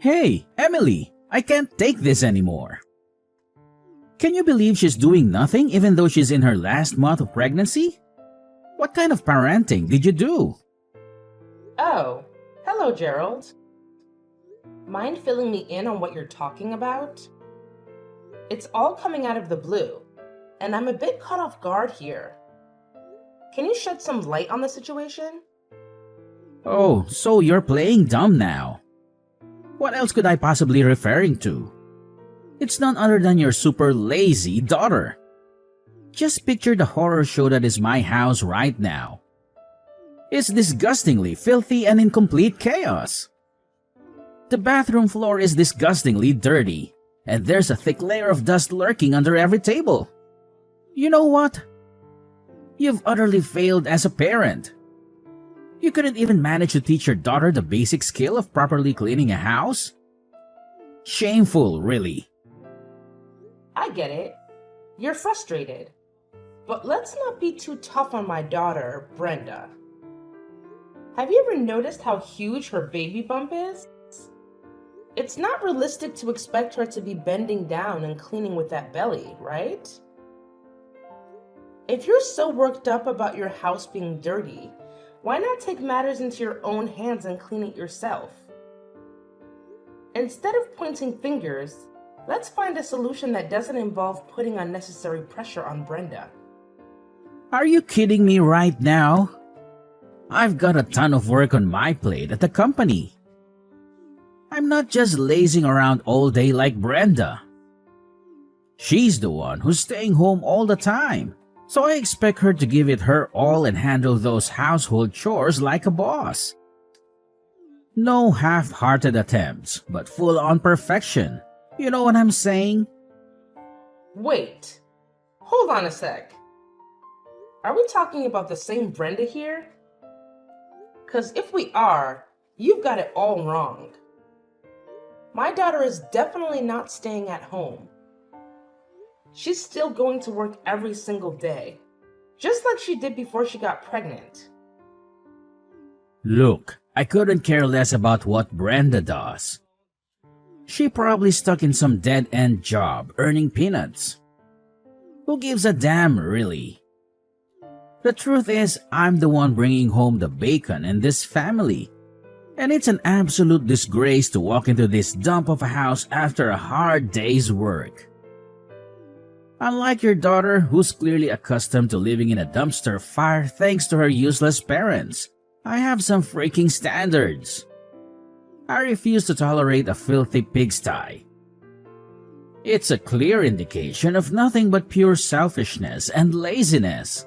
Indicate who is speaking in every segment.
Speaker 1: Hey, Emily, I can't take this anymore. Can you believe she's doing nothing even though she's in her last month of pregnancy? What kind of parenting did you do?
Speaker 2: Oh, hello, Gerald. Mind filling me in on what you're talking about? It's all coming out of the blue, and I'm a bit caught off guard here. Can you shed some light on the situation?
Speaker 1: Oh, so you're playing dumb now. What else could I possibly referring to? It's none other than your super lazy daughter. Just picture the horror show that is my house right now. It's disgustingly filthy and in complete chaos. The bathroom floor is disgustingly dirty, and there's a thick layer of dust lurking under every table. You know what? You've utterly failed as a parent. You couldn't even manage to teach your daughter the basic skill of properly cleaning a house? Shameful, really.
Speaker 2: I get it. You're frustrated. But let's not be too tough on my daughter, Brenda. Have you ever noticed how huge her baby bump is? It's not realistic to expect her to be bending down and cleaning with that belly, right? If you're so worked up about your house being dirty, why not take matters into your own hands and clean it yourself? Instead of pointing fingers, let's find a solution that doesn't involve putting unnecessary pressure on Brenda.
Speaker 1: Are you kidding me right now? I've got a ton of work on my plate at the company. I'm not just lazing around all day like Brenda. She's the one who's staying home all the time, so I expect her to give it her all and handle those household chores like a boss. No half-hearted attempts, but full-on perfection. You know what I'm saying?
Speaker 2: Wait, hold on a sec. Are we talking about the same Brenda here? 'Cause if we are, you've got it all wrong. My daughter is definitely not staying at home. She's still going to work every single day, just like she did before she got pregnant.
Speaker 1: Look, I couldn't care less about what Brenda does. She probably stuck in some dead-end job earning peanuts. Who gives a damn, really? The truth is, I'm the one bringing home the bacon in this family. And it's an absolute disgrace to walk into this dump of a house after a hard day's work. Unlike your daughter, who's clearly accustomed to living in a dumpster fire thanks to her useless parents, I have some freaking standards. I refuse to tolerate a filthy pigsty. It's a clear indication of nothing but pure selfishness and laziness.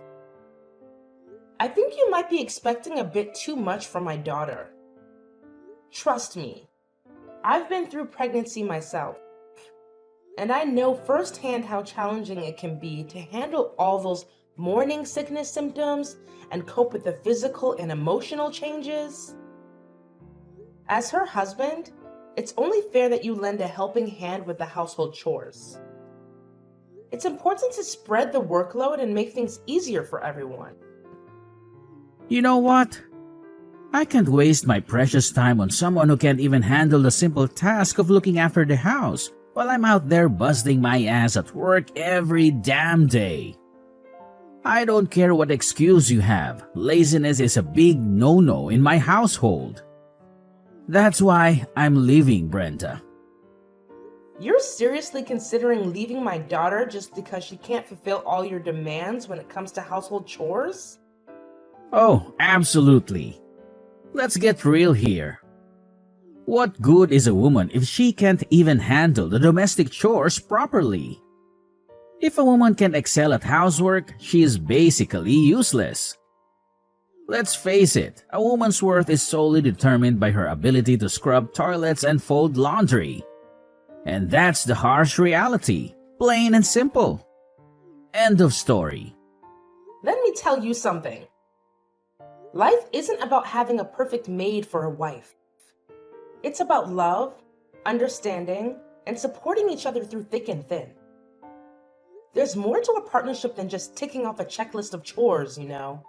Speaker 2: I think you might be expecting a bit too much from my daughter. Trust me, I've been through pregnancy myself, and I know firsthand how challenging it can be to handle all those morning sickness symptoms and cope with the physical and emotional changes. As her husband, it's only fair that you lend a helping hand with the household chores. It's important to spread the workload and make things easier for everyone.
Speaker 1: You know what? I can't waste my precious time on someone who can't even handle the simple task of looking after the house while I'm out there busting my ass at work every damn day. I don't care what excuse you have, laziness is a big no-no in my household. That's why I'm leaving, Brenda.
Speaker 2: You're seriously considering leaving my daughter just because she can't fulfill all your demands when it comes to household chores?
Speaker 1: Oh, absolutely. Let's get real here. What good is a woman if she can't even handle the domestic chores properly? If a woman can excel at housework, she is basically useless. Let's face it, a woman's worth is solely determined by her ability to scrub toilets and fold laundry. And that's the harsh reality, plain and simple. End of story.
Speaker 2: Let me tell you something. Life isn't about having a perfect maid for a wife. It's about love, understanding, and supporting each other through thick and thin. There's more to a partnership than just ticking off a checklist of chores, you know.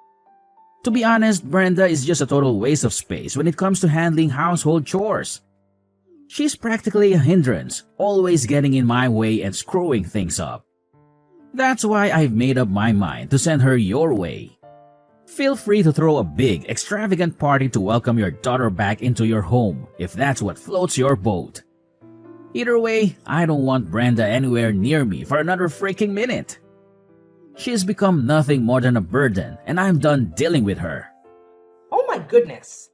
Speaker 1: To be honest, Brenda is just a total waste of space when it comes to handling household chores. She's practically a hindrance, always getting in my way and screwing things up. That's why I've made up my mind to send her your way. Feel free to throw a big, extravagant party to welcome your daughter back into your home if that's what floats your boat. Either way, I don't want Brenda anywhere near me for another freaking minute. She's become nothing more than a burden, and I'm done dealing with her.
Speaker 2: Oh my goodness.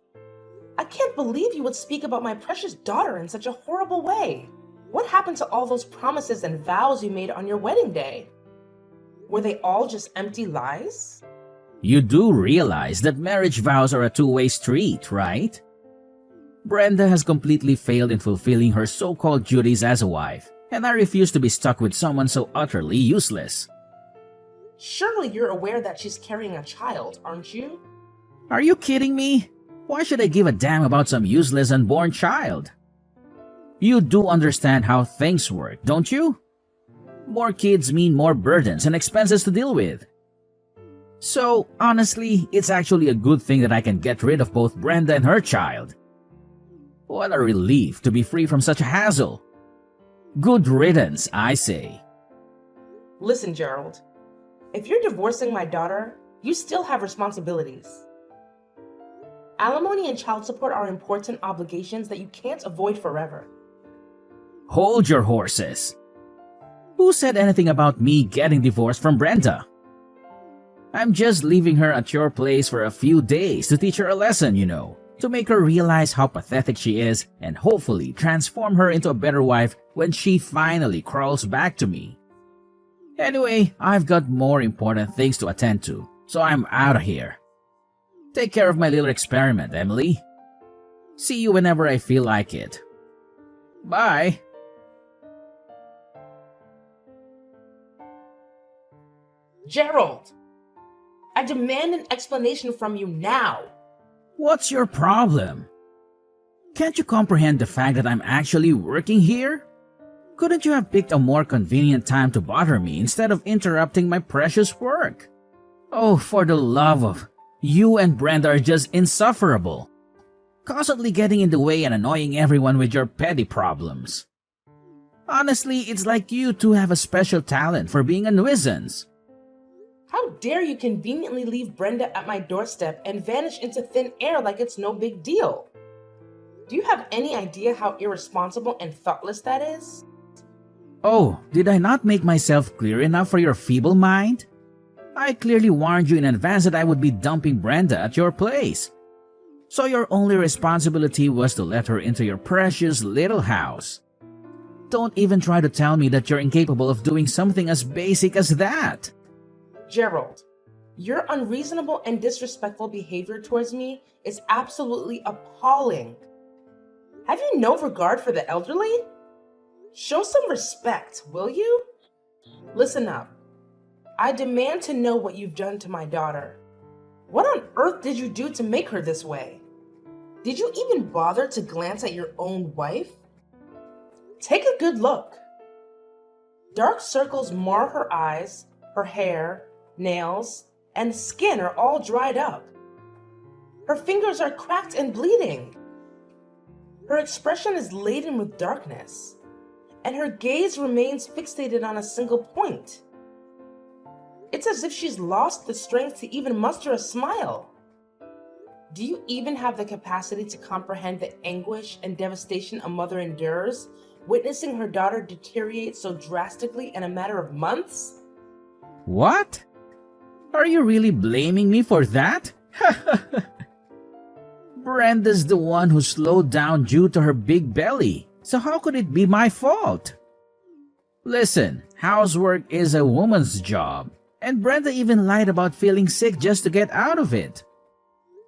Speaker 2: I can't believe you would speak about my precious daughter in such a horrible way. What happened to all those promises and vows you made on your wedding day? Were they all just empty lies?
Speaker 1: You do realize that marriage vows are a two-way street, right? Brenda has completely failed in fulfilling her so-called duties as a wife, and I refuse to be stuck with someone so utterly useless.
Speaker 2: Surely you're aware that she's carrying a child, aren't you?
Speaker 1: Are you kidding me? Why should I give a damn about some useless unborn child? You do understand how things work, don't you? More kids mean more burdens and expenses to deal with. So, honestly, it's actually a good thing that I can get rid of both Brenda and her child. What a relief to be free from such a hassle. Good riddance, I say.
Speaker 2: Listen, Gerald. If you're divorcing my daughter, you still have responsibilities. Alimony and child support are important obligations that you can't avoid forever.
Speaker 1: Hold your horses. Who said anything about me getting divorced from Brenda? I'm just leaving her at your place for a few days to teach her a lesson, to make her realize how pathetic she is and hopefully transform her into a better wife when she finally crawls back to me. Anyway, I've got more important things to attend to, so I'm out of here. Take care of my little experiment, Emily. See you whenever I feel like it. Bye.
Speaker 2: Gerald! I demand an explanation from you now.
Speaker 1: What's your problem? Can't you comprehend the fact that I'm actually working here? Couldn't you have picked a more convenient time to bother me instead of interrupting my precious work? Oh, for the love of... You and Brenda are just insufferable. Constantly getting in the way and annoying everyone with your petty problems. Honestly, it's like you two have a special talent for being a nuisance.
Speaker 2: How dare you conveniently leave Brenda at my doorstep and vanish into thin air like it's no big deal? Do you have any idea how irresponsible and thoughtless that is?
Speaker 1: Oh, did I not make myself clear enough for your feeble mind? I clearly warned you in advance that I would be dumping Brenda at your place. So your only responsibility was to let her into your precious little house. Don't even try to tell me that you're incapable of doing something as basic as that.
Speaker 2: Gerald, your unreasonable and disrespectful behavior towards me is absolutely appalling. Have you no regard for the elderly? Show some respect, will you? Listen up. I demand to know what you've done to my daughter. What on earth did you do to make her this way? Did you even bother to glance at your own wife? Take a good look. Dark circles mar her eyes, her hair, nails, and skin are all dried up. Her fingers are cracked and bleeding. Her expression is laden with darkness, and her gaze remains fixated on a single point. It's as if she's lost the strength to even muster a smile. Do you even have the capacity to comprehend the anguish and devastation a mother endures, witnessing her daughter deteriorate so drastically in a matter of months?
Speaker 1: What? Are you really blaming me for that? Brenda's the one who slowed down due to her big belly, so how could it be my fault? Listen, housework is a woman's job, and Brenda even lied about feeling sick just to get out of it.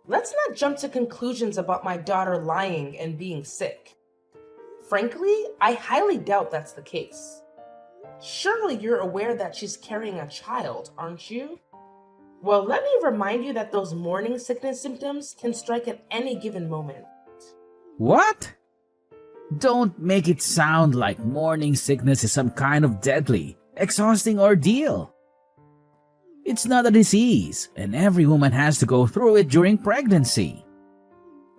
Speaker 2: Let's not jump to conclusions about my daughter lying and being sick. Frankly, I highly doubt that's the case. Surely you're aware that she's carrying a child, aren't you? Well, let me remind you that those morning sickness symptoms can strike at any given moment.
Speaker 1: What? Don't make it sound like morning sickness is some kind of deadly, exhausting ordeal. It's not a disease, and every woman has to go through it during pregnancy.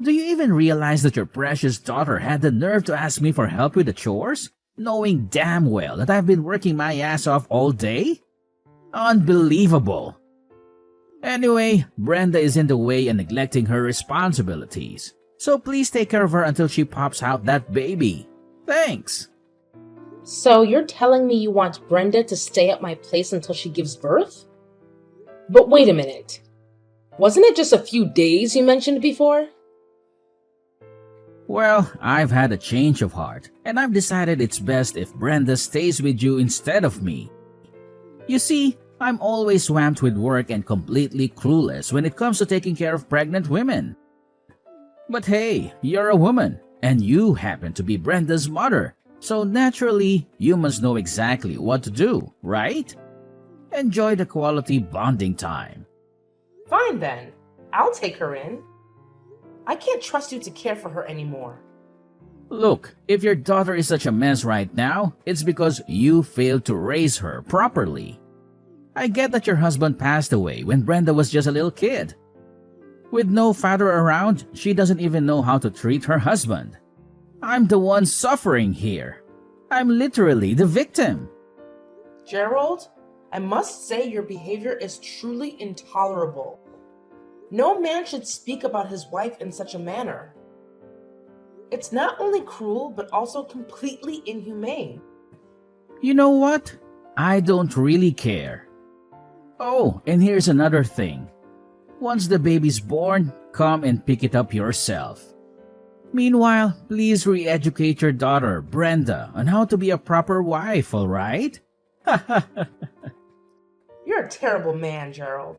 Speaker 1: Do you even realize that your precious daughter had the nerve to ask me for help with the chores, knowing damn well that I've been working my ass off all day? Unbelievable. Anyway, Brenda is in the way and neglecting her responsibilities. So please take care of her until she pops out that baby. Thanks.
Speaker 2: So you're telling me you want Brenda to stay at my place until she gives birth? But wait a minute. Wasn't it just a few days you mentioned before?
Speaker 1: Well, I've had a change of heart, and I've decided it's best if Brenda stays with you instead of me. You see, I'm always swamped with work and completely clueless when it comes to taking care of pregnant women. But hey, you're a woman, and you happen to be Brenda's mother, so naturally, you must know exactly what to do, right? Enjoy the quality bonding time.
Speaker 2: Fine then. I'll take her in. I can't trust you to care for her anymore.
Speaker 1: Look, if your daughter is such a mess right now, it's because you failed to raise her properly. I get that your husband passed away when Brenda was just a little kid. With no father around, she doesn't even know how to treat her husband. I'm the one suffering here. I'm literally the victim.
Speaker 2: Gerald, I must say your behavior is truly intolerable. No man should speak about his wife in such a manner. It's not only cruel, but also completely inhumane.
Speaker 1: You know what? I don't really care. Oh, and here's another thing. Once the baby's born, come and pick it up yourself. Meanwhile, please re-educate your daughter, Brenda, on how to be a proper wife, alright?
Speaker 2: You're a terrible man, Gerald.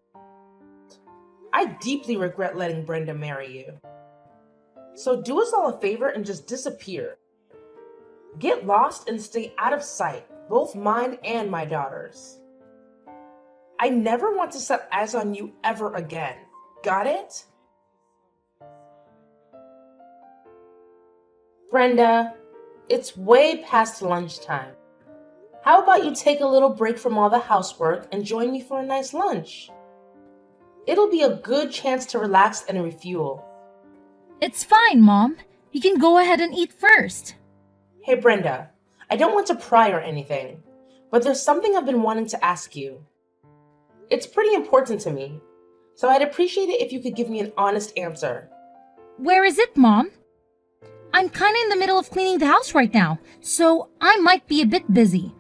Speaker 2: I deeply regret letting Brenda marry you. So do us all a favor and just disappear. Get lost and stay out of sight, both mine and my daughter's. I never want to set eyes on you ever again. Got it? Brenda, it's way past lunchtime. How about you take a little break from all the housework and join me for a nice lunch? It'll be a good chance to relax and refuel.
Speaker 3: It's fine, Mom. You can go ahead and eat first.
Speaker 2: Hey, Brenda, I don't want to pry or anything, but there's something I've been wanting to ask you. It's pretty important to me, so I'd appreciate it if you could give me an honest answer.
Speaker 3: Where is it, Mom? I'm kinda in the middle of cleaning the house right now, so I might be a bit busy.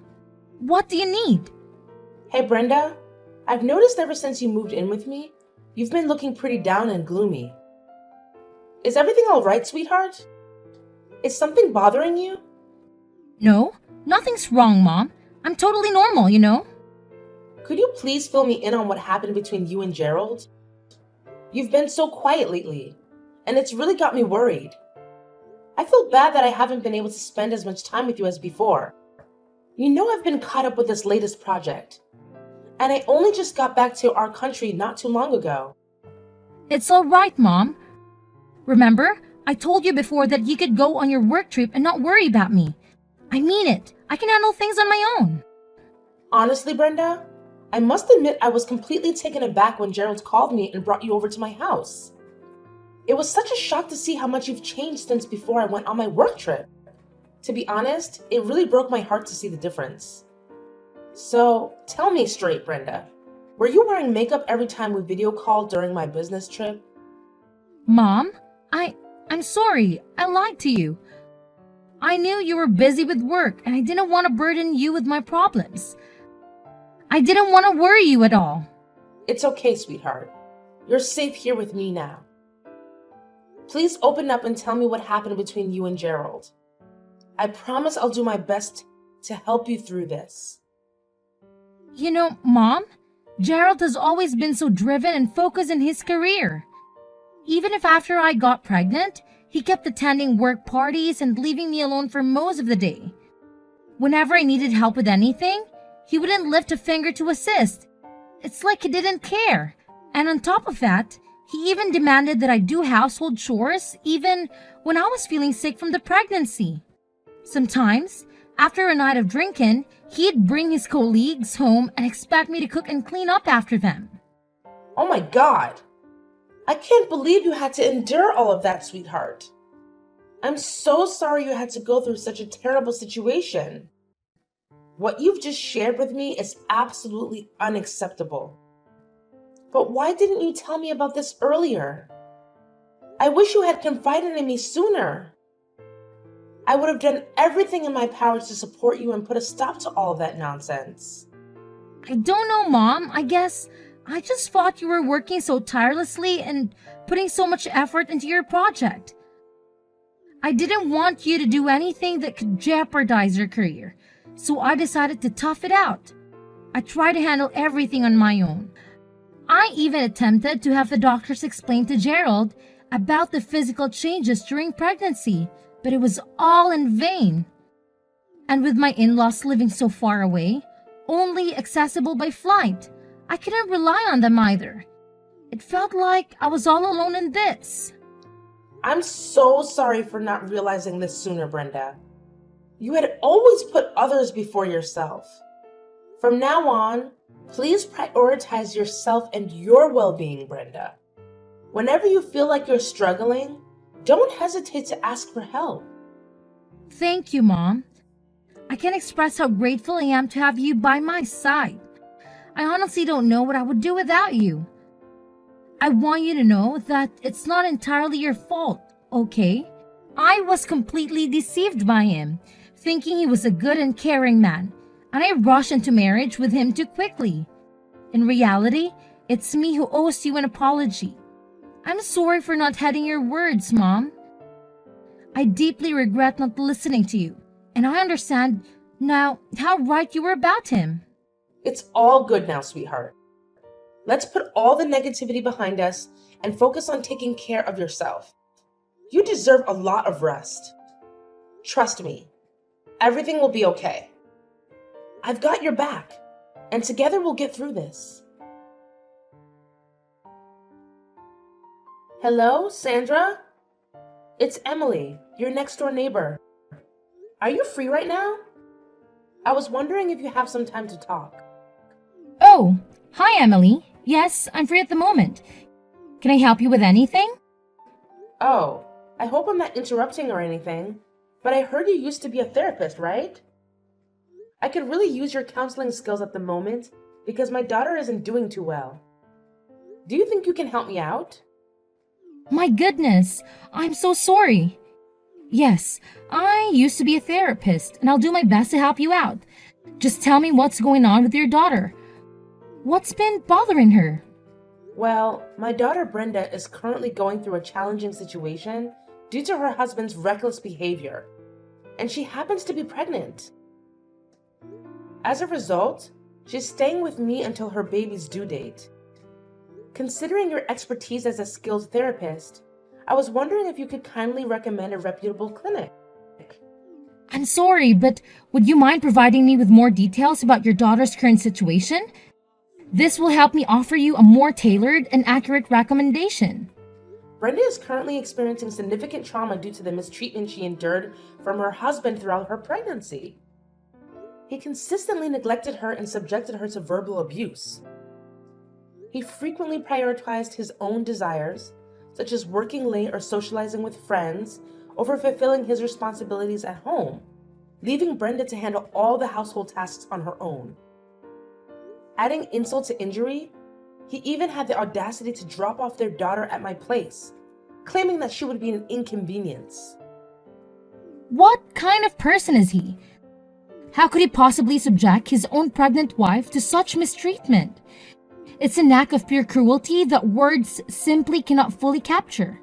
Speaker 3: What do you need?
Speaker 2: Hey, Brenda, I've noticed ever since you moved in with me, you've been looking pretty down and gloomy. Is everything all right, sweetheart? Is something bothering you?
Speaker 3: No, nothing's wrong, Mom. I'm totally normal, you know?
Speaker 2: Could you please fill me in on what happened between you and Gerald? You've been so quiet lately, and it's really got me worried. I feel bad that I haven't been able to spend as much time with you as before. You know I've been caught up with this latest project, and I only just got back to our country not too long ago.
Speaker 3: It's all right, Mom. Remember, I told you before that you could go on your work trip and not worry about me. I mean it. I can handle things on my own.
Speaker 2: Honestly, Brenda, I must admit I was completely taken aback when Gerald called me and brought you over to my house. It was such a shock to see how much you've changed since before I went on my work trip. To be honest, it really broke my heart to see the difference. So, tell me straight, Brenda. Were you wearing makeup every time we video called during my business trip?
Speaker 3: Mom, I'm sorry. I lied to you. I knew you were busy with work and I didn't want to burden you with my problems. I didn't want to worry you at all.
Speaker 2: It's okay, sweetheart. You're safe here with me now. Please open up and tell me what happened between you and Gerald. I promise I'll do my best to help you through this.
Speaker 3: You know, Mom, Gerald has always been so driven and focused in his career. Even if after I got pregnant, he kept attending work parties and leaving me alone for most of the day. Whenever I needed help with anything, he wouldn't lift a finger to assist. It's like he didn't care. And on top of that, he even demanded that I do household chores even when I was feeling sick from the pregnancy. Sometimes, after a night of drinking, he'd bring his colleagues home and expect me to cook and clean up after them.
Speaker 2: Oh my God! I can't believe you had to endure all of that, sweetheart. I'm so sorry you had to go through such a terrible situation. What you've just shared with me is absolutely unacceptable. But why didn't you tell me about this earlier? I wish you had confided in me sooner. I would have done everything in my power to support you and put a stop to all of that nonsense.
Speaker 3: I don't know, Mom. I guess I just thought you were working so tirelessly and putting so much effort into your project. I didn't want you to do anything that could jeopardize your career, so I decided to tough it out. I tried to handle everything on my own. I even attempted to have the doctors explain to Gerald about the physical changes during pregnancy, but it was all in vain. And with my in-laws living so far away, only accessible by flight, I couldn't rely on them either. It felt like I was all alone in this.
Speaker 2: I'm so sorry for not realizing this sooner, Brenda. You had always put others before yourself. From now on, please prioritize yourself and your well-being, Brenda. Whenever you feel like you're struggling, don't hesitate to ask for help.
Speaker 3: Thank you, Mom. I can't express how grateful I am to have you by my side. I honestly don't know what I would do without you. I want you to know that it's not entirely your fault, okay? I was completely deceived by him, thinking he was a good and caring man, and I rushed into marriage with him too quickly. In reality, it's me who owes you an apology. I'm sorry for not heeding your words, Mom. I deeply regret not listening to you, and I understand now how right you were about him.
Speaker 2: It's all good now, sweetheart. Let's put all the negativity behind us and focus on taking care of yourself. You deserve a lot of rest. Trust me, everything will be okay. I've got your back, and together we'll get through this. Hello, Sandra? It's Emily, your next-door neighbor. Are you free right now? I was wondering if you have some time to talk.
Speaker 3: Oh, hi, Emily. Yes, I'm free at the moment. Can I help you with anything?
Speaker 2: Oh, I hope I'm not interrupting or anything, but I heard you used to be a therapist, right? I could really use your counseling skills at the moment because my daughter isn't doing too well. Do you think you can help me out?
Speaker 3: My goodness, I'm so sorry. Yes, I used to be a therapist, and I'll do my best to help you out. Just tell me what's going on with your daughter. What's been bothering her?
Speaker 2: Well, my daughter Brenda is currently going through a challenging situation due to her husband's reckless behavior, and she happens to be pregnant. As a result, she's staying with me until her baby's due date. Considering your expertise as a skilled therapist, I was wondering if you could kindly recommend a reputable clinic.
Speaker 3: I'm sorry, but would you mind providing me with more details about your daughter's current situation? This will help me offer you a more tailored and accurate recommendation.
Speaker 2: Brenda is currently experiencing significant trauma due to the mistreatment she endured from her husband throughout her pregnancy. He consistently neglected her and subjected her to verbal abuse. He frequently prioritized his own desires, such as working late or socializing with friends, over fulfilling his responsibilities at home, leaving Brenda to handle all the household tasks on her own. Adding insult to injury, he even had the audacity to drop off their daughter at my place, claiming that she would be an inconvenience.
Speaker 3: What kind of person is he? How could he possibly subject his own pregnant wife to such mistreatment? It's an act of pure cruelty that words simply cannot fully capture.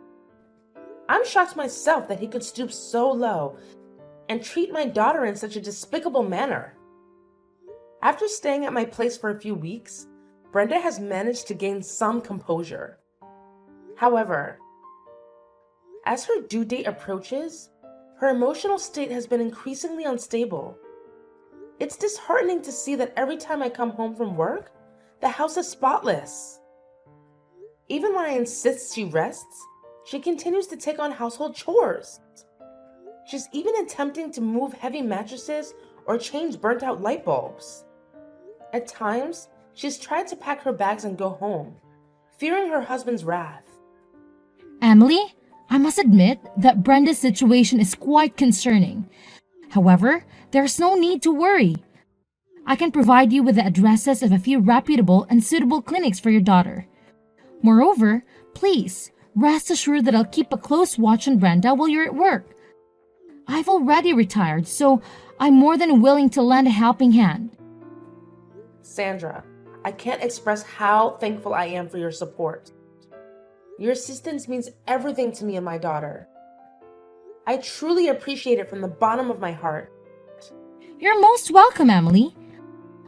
Speaker 2: I'm shocked myself that he could stoop so low and treat my daughter in such a despicable manner. After staying at my place for a few weeks, Brenda has managed to gain some composure. However, as her due date approaches, her emotional state has been increasingly unstable. It's disheartening to see that every time I come home from work, the house is spotless. Even when I insist she rests, she continues to take on household chores. She's even attempting to move heavy mattresses or change burnt-out light bulbs. At times, she's tried to pack her bags and go home, fearing her husband's wrath.
Speaker 3: Emily, I must admit that Brenda's situation is quite concerning. However, there's no need to worry. I can provide you with the addresses of a few reputable and suitable clinics for your daughter. Moreover, please, rest assured that I'll keep a close watch on Brenda while you're at work. I've already retired, so I'm more than willing to lend a helping hand.
Speaker 2: Sandra, I can't express how thankful I am for your support. Your assistance means everything to me and my daughter. I truly appreciate it from the bottom of my heart.
Speaker 3: You're most welcome, Emily.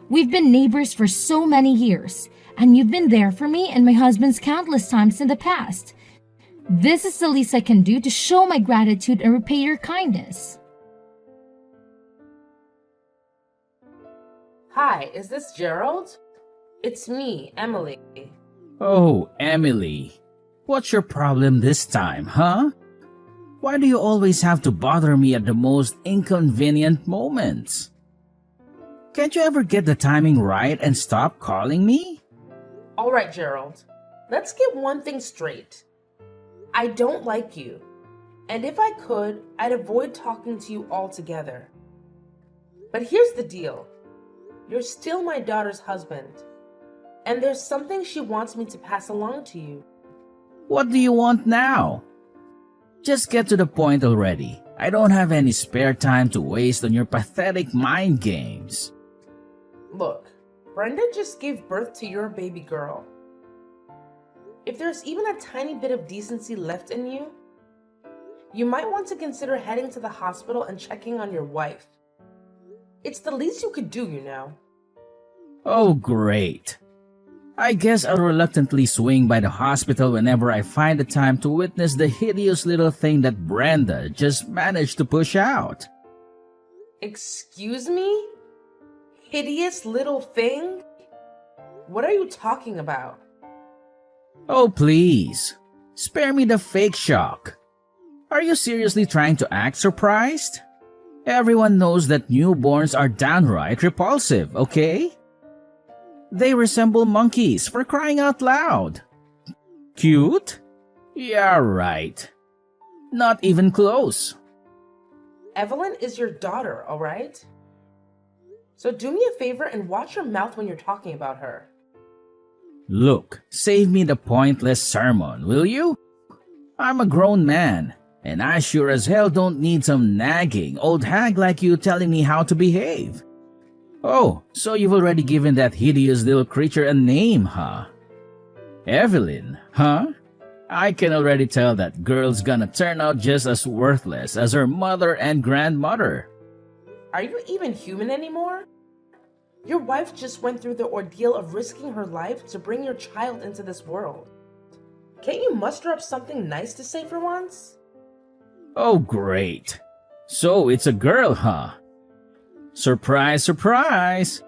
Speaker 3: We've been neighbors for so many years, and you've been there for me and my husband's countless times in the past. This is the least I can do to show my gratitude and repay your kindness.
Speaker 2: Hi, is this Gerald? It's me, Emily.
Speaker 1: Oh, Emily. What's your problem this time, huh? Why do you always have to bother me at the most inconvenient moments? Can't you ever get the timing right and stop calling me?
Speaker 2: All right, Gerald. Let's get one thing straight. I don't like you. And if I could, I'd avoid talking to you altogether. But here's the deal. You're still my daughter's husband. And there's something she wants me to pass along to you.
Speaker 1: What do you want now? Just get to the point already. I don't have any spare time to waste on your pathetic mind games.
Speaker 2: Look, Brenda just gave birth to your baby girl. If there's even a tiny bit of decency left in you, you might want to consider heading to the hospital and checking on your wife. It's the least you could do, you know.
Speaker 1: Oh, great. I guess I'll reluctantly swing by the hospital whenever I find the time to witness the hideous little thing that Brenda just managed to push out.
Speaker 2: Excuse me? Hideous little thing? What are you talking about?
Speaker 1: Oh, please. Spare me the fake shock. Are you seriously trying to act surprised? Everyone knows that newborns are downright repulsive, okay? They resemble monkeys, for crying out loud. Cute? Yeah, right. Not even close.
Speaker 2: Evelyn is your daughter, all right? So do me a favor and watch your mouth when you're talking about her.
Speaker 1: Look, save me the pointless sermon, will you? I'm a grown man, and I sure as hell don't need some nagging old hag like you telling me how to behave. Oh, so you've already given that hideous little creature a name, huh? Evelyn, huh? I can already tell that girl's gonna turn out just as worthless as her mother and grandmother.
Speaker 2: Are you even human anymore? Your wife just went through the ordeal of risking her life to bring your child into this world. Can't you muster up something nice to say for once?
Speaker 1: Oh, great. So it's a girl, huh? Surprise, surprise!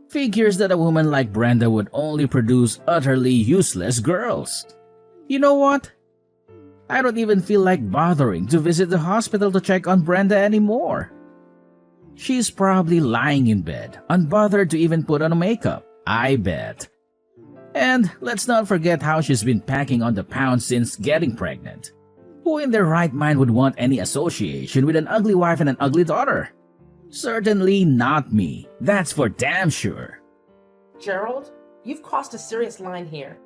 Speaker 1: Figures that a woman like Brenda would only produce utterly useless girls. You know what? I don't even feel like bothering to visit the hospital to check on Brenda anymore. She's probably lying in bed, unbothered to even put on makeup, I bet. And let's not forget how she's been packing on the pounds since getting pregnant. Who in their right mind would want any association with an ugly wife and an ugly daughter? Certainly not me, that's for damn sure.
Speaker 2: Gerald, you've crossed a serious line here.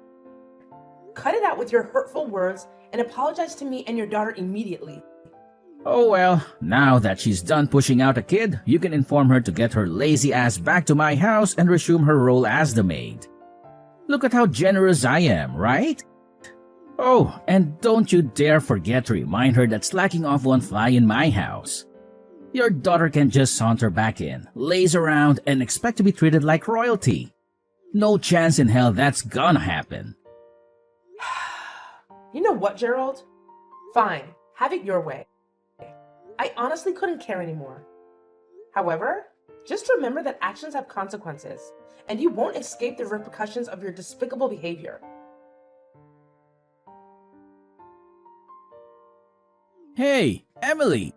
Speaker 2: Cut it out with your hurtful words and apologize to me and your daughter immediately.
Speaker 1: Oh well, now that she's done pushing out a kid, you can inform her to get her lazy ass back to my house and resume her role as the maid. Look at how generous I am, right? Oh, and don't you dare forget to remind her that slacking off won't fly in my house. Your daughter can just saunter back in, laze around, and expect to be treated like royalty. No chance in hell that's gonna happen.
Speaker 2: You know what, Gerald? Fine, have it your way. I honestly couldn't care anymore. However, just remember that actions have consequences, and you won't escape the repercussions of your despicable behavior.
Speaker 1: Hey, Emily!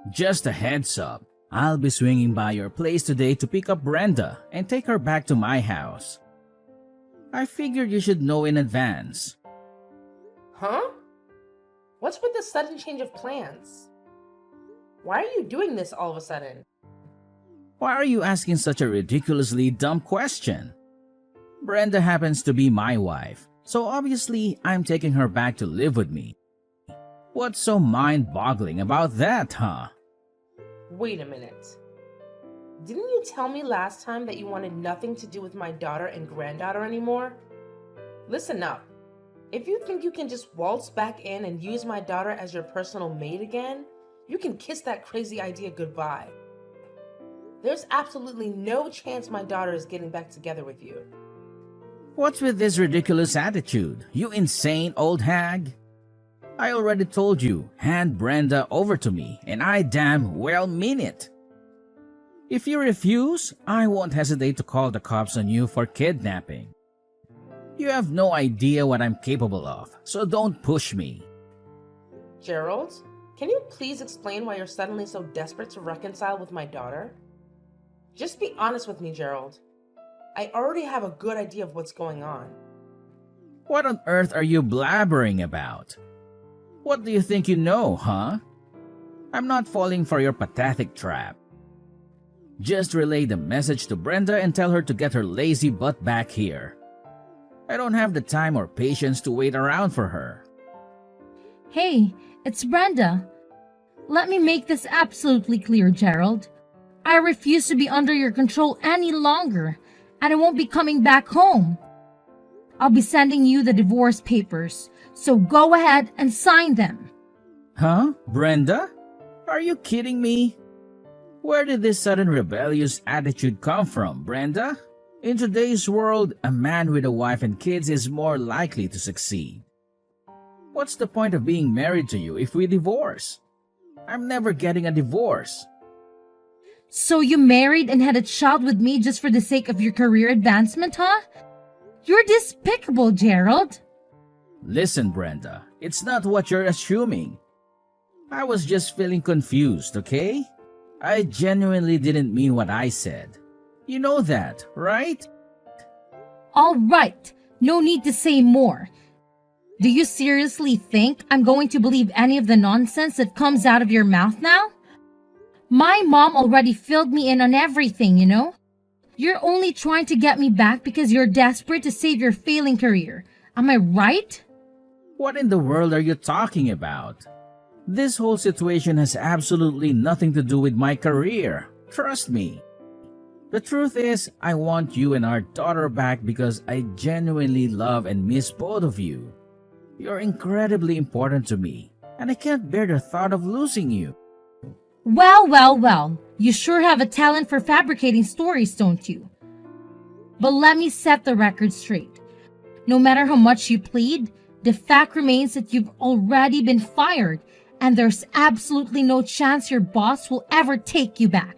Speaker 1: Just a heads up, I'll be swinging by your place today to pick up Brenda and take her back to my house. I figured you should know in advance.
Speaker 2: Huh? What's with the sudden change of plans? Why are you doing this all of a sudden?
Speaker 1: Why are you asking such a ridiculously dumb question? Brenda happens to be my wife, so obviously I'm taking her back to live with me. What's so mind-boggling about that, huh?
Speaker 2: Wait a minute. Didn't you tell me last time that you wanted nothing to do with my daughter and granddaughter anymore? Listen up. If you think you can just waltz back in and use my daughter as your personal maid again, you can kiss that crazy idea goodbye. There's absolutely no chance my daughter is getting back together with you.
Speaker 1: What's with this ridiculous attitude, you insane old hag? I already told you, hand Brenda over to me, and I damn well mean it. If you refuse, I won't hesitate to call the cops on you for kidnapping. You have no idea what I'm capable of, so don't push me.
Speaker 2: Gerald, can you please explain why you're suddenly so desperate to reconcile with my daughter? Just be honest with me, Gerald. I already have a good idea of what's going on.
Speaker 1: What on earth are you blabbering about? What do you think you know, huh? I'm not falling for your pathetic trap. Just relay the message to Brenda and tell her to get her lazy butt back here. I don't have the time or patience to wait around for her.
Speaker 3: Hey, it's Brenda. Let me make this absolutely clear, Gerald. I refuse to be under your control any longer, and I won't be coming back home. I'll be sending you the divorce papers, so go ahead and sign them.
Speaker 1: Huh? Brenda? Are you kidding me? Where did this sudden rebellious attitude come from, Brenda? In today's world, a man with a wife and kids is more likely to succeed. What's the point of being married to you if we divorce? I'm never getting a divorce.
Speaker 3: So you married and had a child with me just for the sake of your career advancement, huh? You're despicable, Gerald.
Speaker 1: Listen, Brenda, it's not what you're assuming. I was just feeling confused, okay? I genuinely didn't mean what I said. You know that, right?
Speaker 3: All right, no need to say more. Do you seriously think I'm going to believe any of the nonsense that comes out of your mouth now? My mom already filled me in on everything, you know? You're only trying to get me back because you're desperate to save your failing career. Am I right?
Speaker 1: What in the world are you talking about? This whole situation has absolutely nothing to do with my career. Trust me. The truth is, I want you and our daughter back because I genuinely love and miss both of you. You're incredibly important to me, and I can't bear the thought of losing you.
Speaker 3: Well. You sure have a talent for fabricating stories, don't you? But let me set the record straight. No matter how much you plead, the fact remains that you've already been fired, and there's absolutely no chance your boss will ever take you back.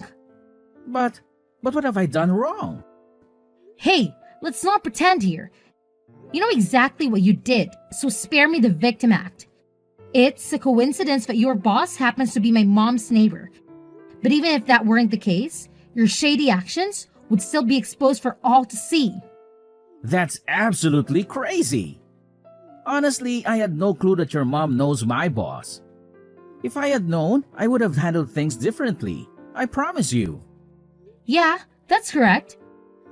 Speaker 1: But what have I done wrong?
Speaker 3: Hey, let's not pretend here. You know exactly what you did, so spare me the victim act. It's a coincidence that your boss happens to be my mom's neighbor. But even if that weren't the case, your shady actions would still be exposed for all to see.
Speaker 1: That's absolutely crazy. Honestly, I had no clue that your mom knows my boss. If I had known, I would have handled things differently. I promise you.
Speaker 3: Yeah, that's correct.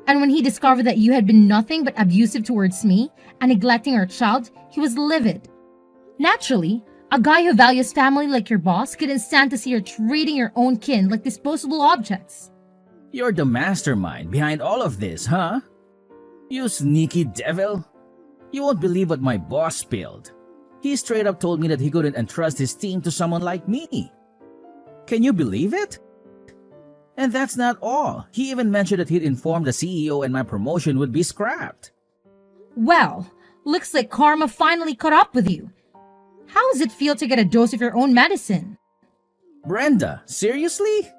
Speaker 3: And when he discovered that you had been nothing but abusive towards me and neglecting our child, he was livid. Naturally, a guy who values family like your boss couldn't stand to see her treating your own kin like disposable objects.
Speaker 1: You're the mastermind behind all of this, huh? You sneaky devil. You won't believe what my boss spilled. He straight up told me that he couldn't entrust his team to someone like me. Can you believe it? And that's not all. He even mentioned that he'd informed the CEO and my promotion would be scrapped.
Speaker 3: Well, looks like karma finally caught up with you. How does it feel to get a dose of your own medicine?
Speaker 1: Brenda, seriously?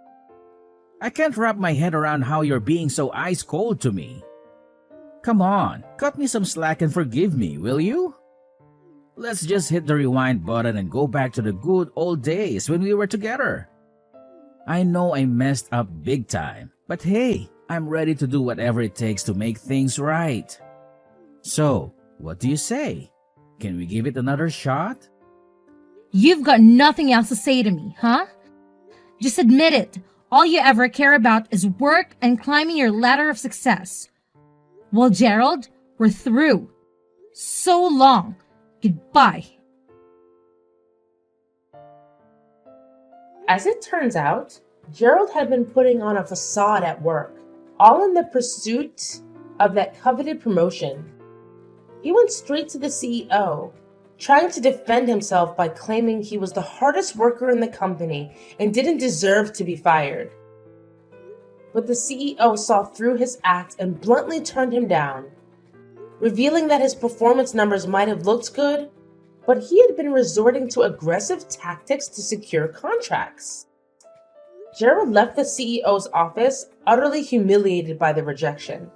Speaker 1: I can't wrap my head around how you're being so ice cold to me. Come on, cut me some slack and forgive me, will you? Let's just hit the rewind button and go back to the good old days when we were together. I know I messed up big time, but hey, I'm ready to do whatever it takes to make things right. So, what do you say? Can we give it another shot?
Speaker 3: You've got nothing else to say to me, huh? Just admit it. All you ever care about is work and climbing your ladder of success. Well, Gerald, we're through. So long. Goodbye.
Speaker 2: As it turns out, Gerald had been putting on a facade at work, all in the pursuit of that coveted promotion. He went straight to the CEO, trying to defend himself by claiming he was the hardest worker in the company and didn't deserve to be fired. But the CEO saw through his act and bluntly turned him down, revealing that his performance numbers might have looked good, but he had been resorting to aggressive tactics to secure contracts. Gerald left the CEO's office utterly humiliated by the rejection.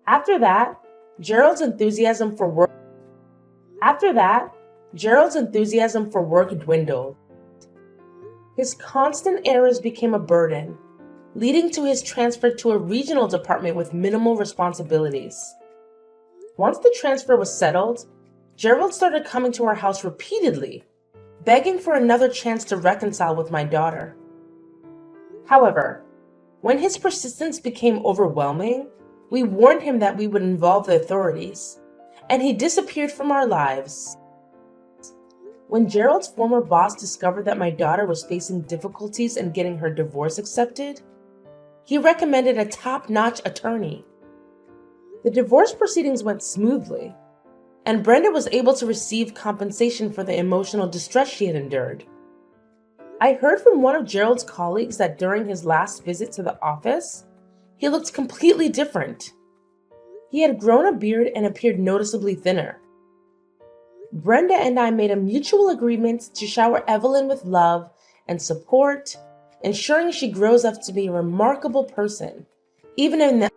Speaker 2: After that, Gerald's enthusiasm for work dwindled. His constant errors became a burden, leading to his transfer to a regional department with minimal responsibilities. Once the transfer was settled, Gerald started coming to our house repeatedly, begging for another chance to reconcile with my daughter. However, when his persistence became overwhelming, we warned him that we would involve the authorities, and he disappeared from our lives. When Gerald's former boss discovered that my daughter was facing difficulties in getting her divorce accepted, he recommended a top-notch attorney. The divorce proceedings went smoothly, and Brenda was able to receive compensation for the emotional distress she had endured. I heard from one of Gerald's colleagues that during his last visit to the office, he looked completely different. He had grown a beard and appeared noticeably thinner. Brenda and I made a mutual agreement to shower Evelyn with love and support, ensuring she grows up to be a remarkable person, even in the